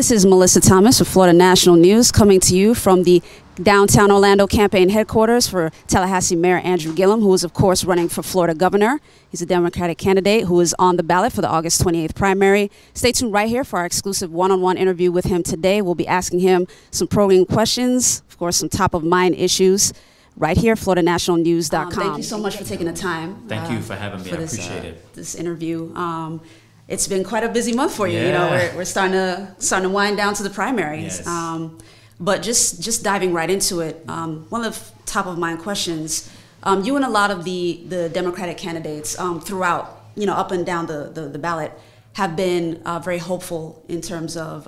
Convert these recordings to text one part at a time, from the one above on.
This is Mellissa Thomas with Florida National News, coming to you from the downtown Orlando campaign headquarters for Tallahassee Mayor Andrew Gillum, who is, of course, running for Florida governor. He's a Democratic candidate who is on the ballot for the August 28th primary. Stay tuned right here for our exclusive one-on-one interview with him today. We'll be asking him some probing questions, of course, some top-of-mind issues, right here, FloridaNationalNews.com. Thank you so much for taking the time. Thank you for having me. I appreciate it. This interview. It's been quite a busy month for you. You know, we're starting to wind down to the primaries. Yes. But just diving right into it, one of the top of mind questions, you and a lot of the Democratic candidates throughout, up and down the ballot, have been very hopeful in terms of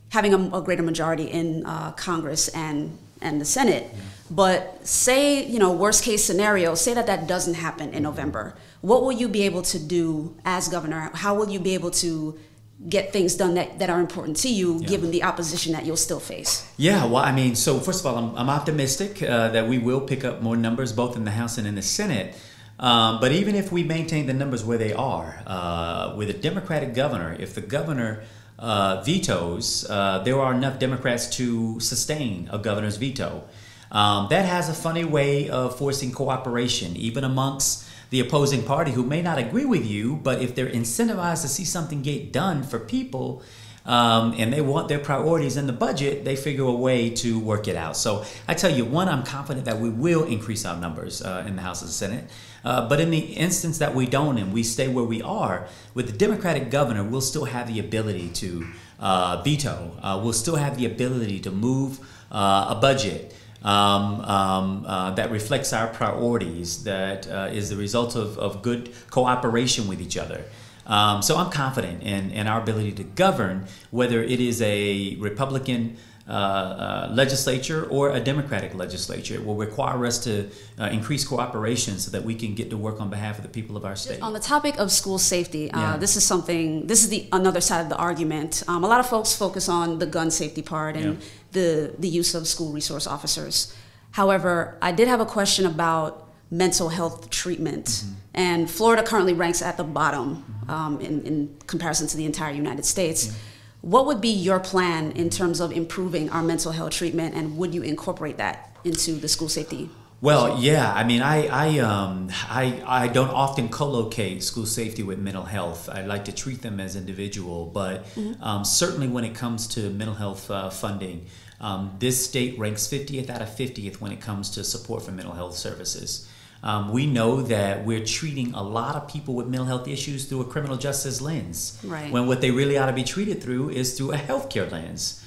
having a greater majority in Congress and the Senate. Yeah. But say, worst case scenario, say that doesn't happen in November. What will you be able to do as governor? How will you be able to get things done that are important to you, given the opposition that you'll still face? Yeah, well, I mean, so first of all, I'm optimistic that we will pick up more numbers both in the House and in the Senate. But even if we maintain the numbers where they are, with a Democratic governor, if the governor vetoes, there are enough Democrats to sustain a governor's veto. That has a funny way of forcing cooperation, even amongst the opposing party who may not agree with you, but if they're incentivized to see something get done for people, and they want their priorities in the budget, they figure a way to work it out. So I tell you, one, I'm confident that we will increase our numbers in the House and the Senate. But in the instance that we don't and we stay where we are, with the Democratic governor, we'll still have the ability to veto. We'll still have the ability to move a budget that reflects our priorities, that is the result of good cooperation with each other. So I'm confident in our ability to govern, whether it is a Republican legislature or a Democratic legislature. It will require us to increase cooperation so that we can get to work on behalf of the people of our state. On the topic of school safety, this is another side of the argument. A lot of folks focus on the gun safety part and the use of school resource officers. However, I did have a question about mental health treatment. And Florida currently ranks at the bottom in comparison to the entire United States. What would be your plan in terms of improving our mental health treatment, and would you incorporate that into the school safety? Well, yeah, I mean, I don't often co-locate school safety with mental health. I like to treat them as individual, but certainly when it comes to mental health funding, this state ranks 50th out of 50th when it comes to support for mental health services. We know that we're treating a lot of people with mental health issues through a criminal justice lens, when what they really ought to be treated through is through a healthcare lens.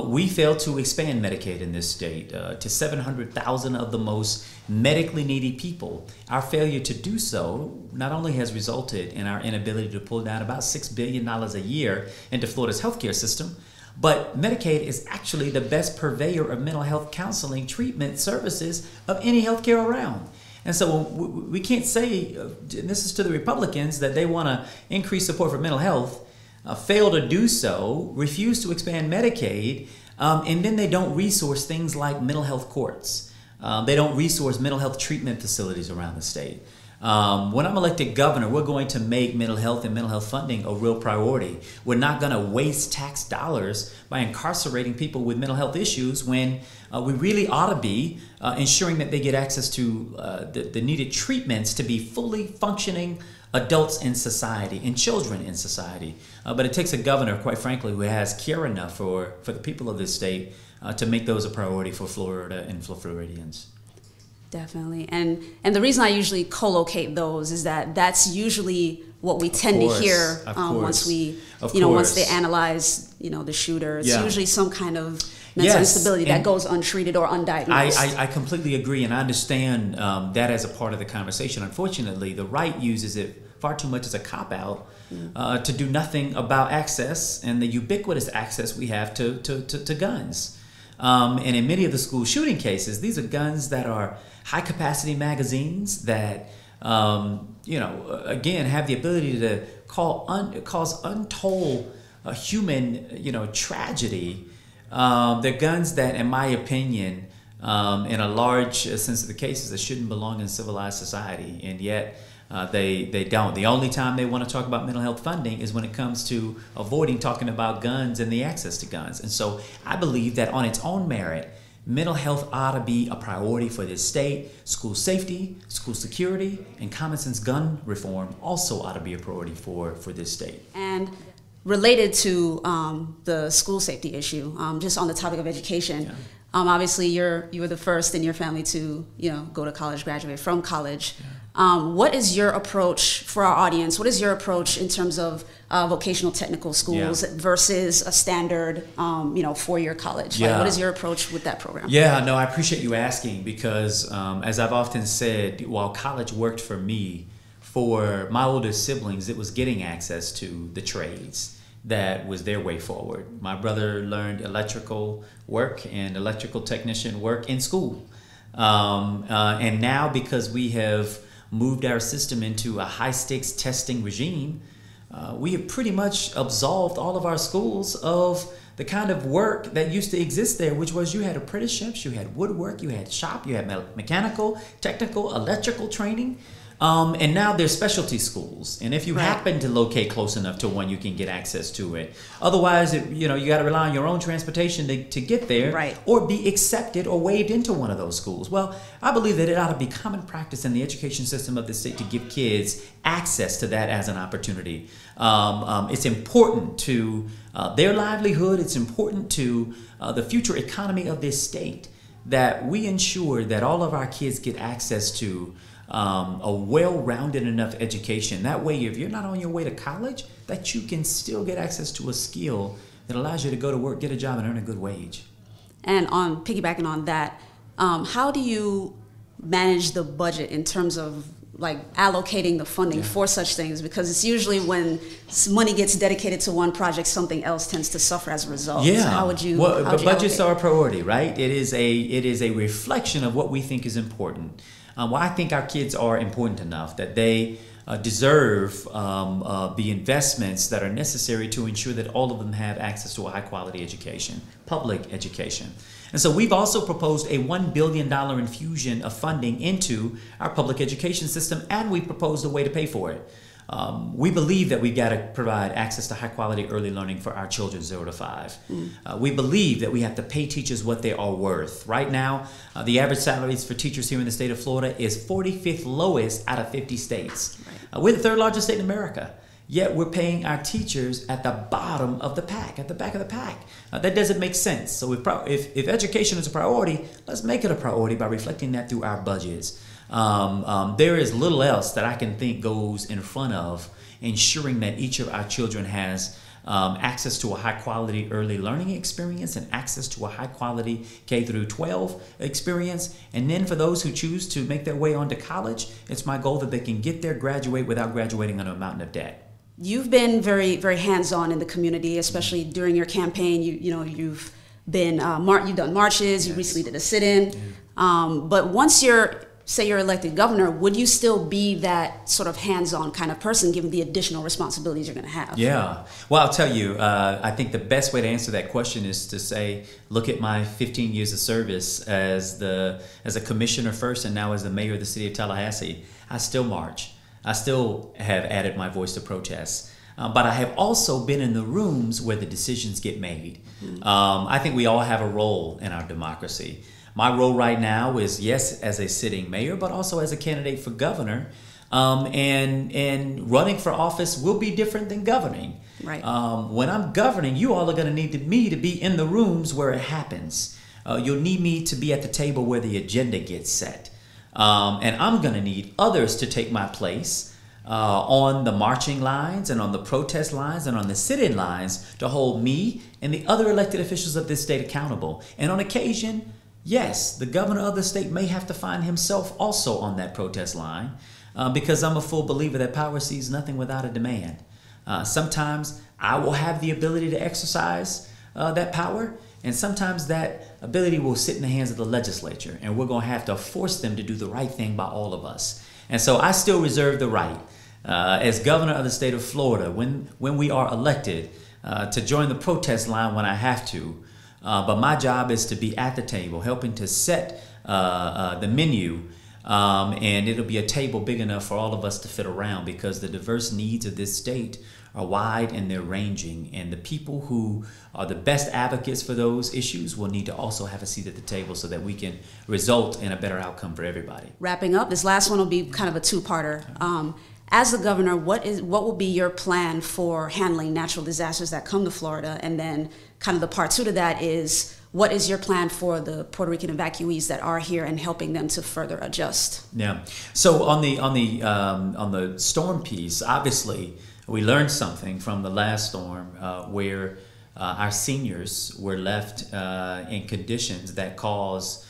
We failed to expand Medicaid in this state to 700,000 of the most medically needy people. Our failure to do so not only has resulted in our inability to pull down about $6 billion a year into Florida's healthcare system, but Medicaid is actually the best purveyor of mental health counseling treatment services of any healthcare around. And so we can't say, and this is to the Republicans, that they want to increase support for mental health, fail to do so, refuse to expand Medicaid, and then they don't resource things like mental health courts. They don't resource mental health treatment facilities around the state. When I'm elected governor, we're going to make mental health and mental health funding a real priority. We're not going to waste tax dollars by incarcerating people with mental health issues when we really ought to be ensuring that they get access to the needed treatments to be fully functioning adults in society and children in society. But it takes a governor, quite frankly, who has care enough for the people of this state to make those a priority for Florida and Floridians. Definitely, and the reason I usually co-locate those is that that's usually what we tend to hear once we, once they analyze, the shooter. It's usually some kind of mental instability that goes untreated or undiagnosed. I completely agree, and I understand that as a part of the conversation. Unfortunately, the right uses it far too much as a cop-out to do nothing about access and the ubiquitous access we have to guns. And in many of the school shooting cases, these are guns that are high-capacity magazines that, again, have the ability to cause untold human, tragedy. They're guns that, in my opinion, in a large sense of the cases, that shouldn't belong in civilized society. And yet, They don't. The only time they want to talk about mental health funding is when it comes to avoiding talking about guns and the access to guns. And so I believe that on its own merit, mental health ought to be a priority for this state. School safety, school security, and common sense gun reform also ought to be a priority for this state. And related to the school safety issue, just on the topic of education, yeah. Obviously you were the first in your family to go to college, graduate from college. Yeah. What is your approach for our audience? What is your approach in terms of vocational technical schools versus a standard, four-year college? Like, what is your approach with that program? Yeah, no, I appreciate you asking because, as I've often said, while college worked for me, for my older siblings, it was getting access to the trades that was their way forward. My brother learned electrical work and electrical technician work in school. And now, because we have moved our system into a high-stakes testing regime, we have pretty much absolved all of our schools of the kind of work that used to exist there, which was you had apprenticeships, you had woodwork, you had shop, you had mechanical, technical, electrical training. And now there's specialty schools, and if you happen to locate close enough to one, you can get access to it. Otherwise, you got to rely on your own transportation to get there, or be accepted or waived into one of those schools. Well, I believe that it ought to be common practice in the education system of the state to give kids access to that as an opportunity. It's important to their livelihood. It's important to the future economy of this state that we ensure that all of our kids get access to a well-rounded enough education. That way, if you're not on your way to college, that you can still get access to a skill that allows you to go to work, get a job, and earn a good wage. And on piggybacking on that, how do you manage the budget in terms of like allocating the funding for such things? Because it's usually when money gets dedicated to one project, something else tends to suffer as a result. Yeah. So how would you? Well, but budgets are a priority, right? It is a reflection of what we think is important. Well, I think our kids are important enough that they deserve the investments that are necessary to ensure that all of them have access to a high-quality education, public education. And so we've also proposed a $1 billion infusion of funding into our public education system, and we proposed a way to pay for it. We believe that we've got to provide access to high-quality early learning for our children 0 to 5. We believe that we have to pay teachers what they are worth. Right now, the average salaries for teachers here in the state of Florida is 45th lowest out of 50 states. We're the third largest state in America, yet we're paying our teachers at the bottom of the pack, at the back of the pack. That doesn't make sense. So if education is a priority, let's make it a priority by reflecting that through our budgets. There is little else that I can think goes in front of ensuring that each of our children has access to a high-quality early learning experience and access to a high-quality K through 12 experience. And then for those who choose to make their way onto college, it's my goal that they can get there, graduate without graduating under a mountain of debt. You've been very, very hands-on in the community, especially during your campaign. You've been you've done marches. You recently did a sit-in. But once say you're elected governor, would you still be that sort of hands-on kind of person given the additional responsibilities you're going to have? Yeah. Well, I'll tell you, I think the best way to answer that question is to say, look at my 15 years of service as a commissioner first and now as the mayor of the city of Tallahassee. I still march. I still have added my voice to protests. But I have also been in the rooms where the decisions get made. I think we all have a role in our democracy. My role right now is, yes, as a sitting mayor, but also as a candidate for governor. And running for office will be different than governing. Right. When I'm governing, you all are going to need me to be in the rooms where it happens. You'll need me to be at the table where the agenda gets set. And I'm going to need others to take my place on the marching lines and on the protest lines and on the sit-in lines to hold me and the other elected officials of this state accountable. And on occasion, yes, the governor of the state may have to find himself also on that protest line because I'm a full believer that power sees nothing without a demand. Sometimes I will have the ability to exercise that power, and sometimes that ability will sit in the hands of the legislature, and we're going to have to force them to do the right thing by all of us. And so I still reserve the right as governor of the state of Florida when we are elected to join the protest line when I have to. But my job is to be at the table, helping to set the menu And it'll be a table big enough for all of us to fit around, because the diverse needs of this state are wide and they're ranging. And the people who are the best advocates for those issues will need to also have a seat at the table so that we can result in a better outcome for everybody. Wrapping up, this last one will be kind of a two-parter. As the governor, what will be your plan for handling natural disasters that come to Florida? And then kind of the part two to that is, what is your plan for the Puerto Rican evacuees that are here and helping them to further adjust? Yeah. So on the storm piece, obviously we learned something from the last storm where our seniors were left in conditions that caused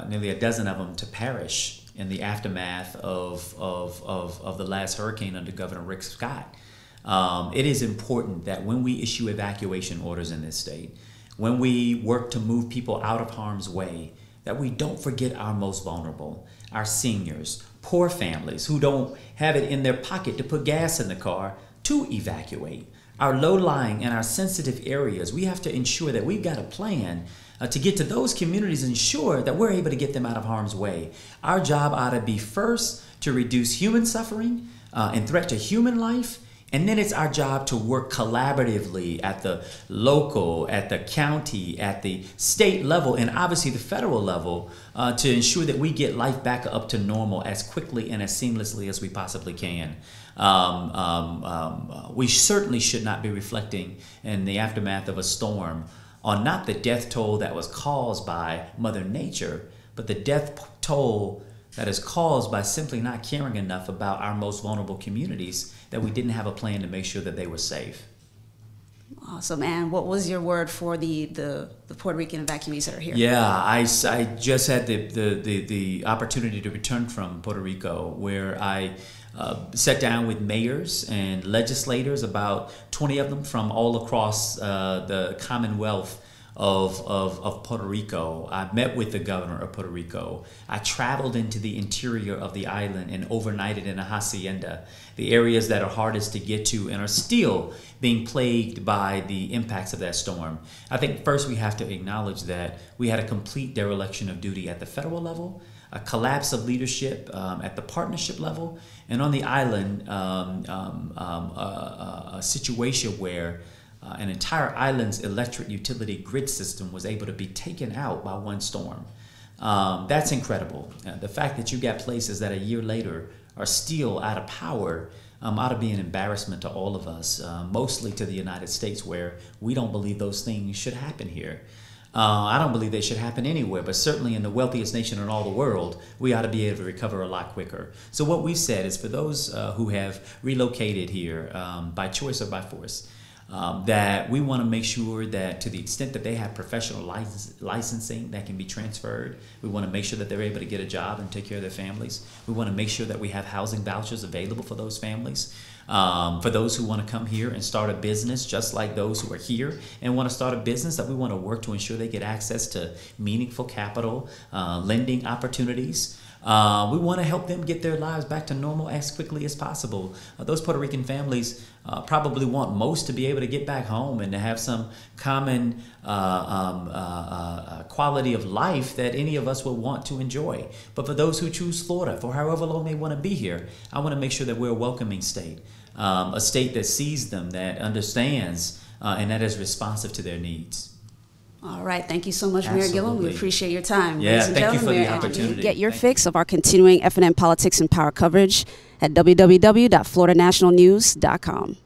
nearly a dozen of them to perish in the aftermath of the last hurricane under Governor Rick Scott. It is important that when we issue evacuation orders in this state, when we work to move people out of harm's way, that we don't forget our most vulnerable, our seniors, poor families who don't have it in their pocket to put gas in the car to evacuate. Our low-lying and our sensitive areas, we have to ensure that we've got a plan to get to those communities and ensure that we're able to get them out of harm's way. Our job ought to be first to reduce human suffering and threat to human life, and then it's our job to work collaboratively at the local, at the county, at the state level, and obviously the federal level to ensure that we get life back up to normal as quickly and as seamlessly as we possibly can. We certainly should not be reflecting in the aftermath of a storm on not the death toll that was caused by Mother Nature, but the death toll that is caused by simply not caring enough about our most vulnerable communities, that we didn't have a plan to make sure that they were safe. Awesome. And what was your word for the Puerto Rican evacuees that are here? Yeah, I just had the opportunity to return from Puerto Rico, where I sat down with mayors and legislators, about 20 of them from all across the Commonwealth of Puerto Rico. I met with the governor of Puerto Rico. I traveled into the interior of the island and overnighted in a hacienda, the areas that are hardest to get to and are still being plagued by the impacts of that storm. I think first we have to acknowledge that we had a complete dereliction of duty at the federal level, a collapse of leadership at the partnership level, and on the island, a situation where an entire island's electric utility grid system was able to be taken out by one storm. That's incredible. The fact that you got places that a year later are still out of power ought to be an embarrassment to all of us, mostly to the United States, where we don't believe those things should happen here. I don't believe they should happen anywhere, but certainly in the wealthiest nation in all the world, we ought to be able to recover a lot quicker. So what we've said is, for those who have relocated here by choice or by force, that we want to make sure that to the extent that they have professional licensing that can be transferred, we want to make sure that they're able to get a job and take care of their families. We want to make sure that we have housing vouchers available for those families. For those who want to come here and start a business, just like those who are here and want to start a business, that we want to work to ensure they get access to meaningful capital, lending opportunities. We want to help them get their lives back to normal as quickly as possible. Those Puerto Rican families probably want most to be able to get back home and to have some common quality of life that any of us would want to enjoy. But for those who choose Florida, for however long they want to be here, I want to make sure that we're a welcoming state, a state that sees them, that understands, and that is responsive to their needs. All right. Thank you so much, Mayor Gillum. We appreciate your time. Yeah, thank you for the opportunity. Get your fix of our continuing FNN politics and power coverage at www.floridanationalnews.com.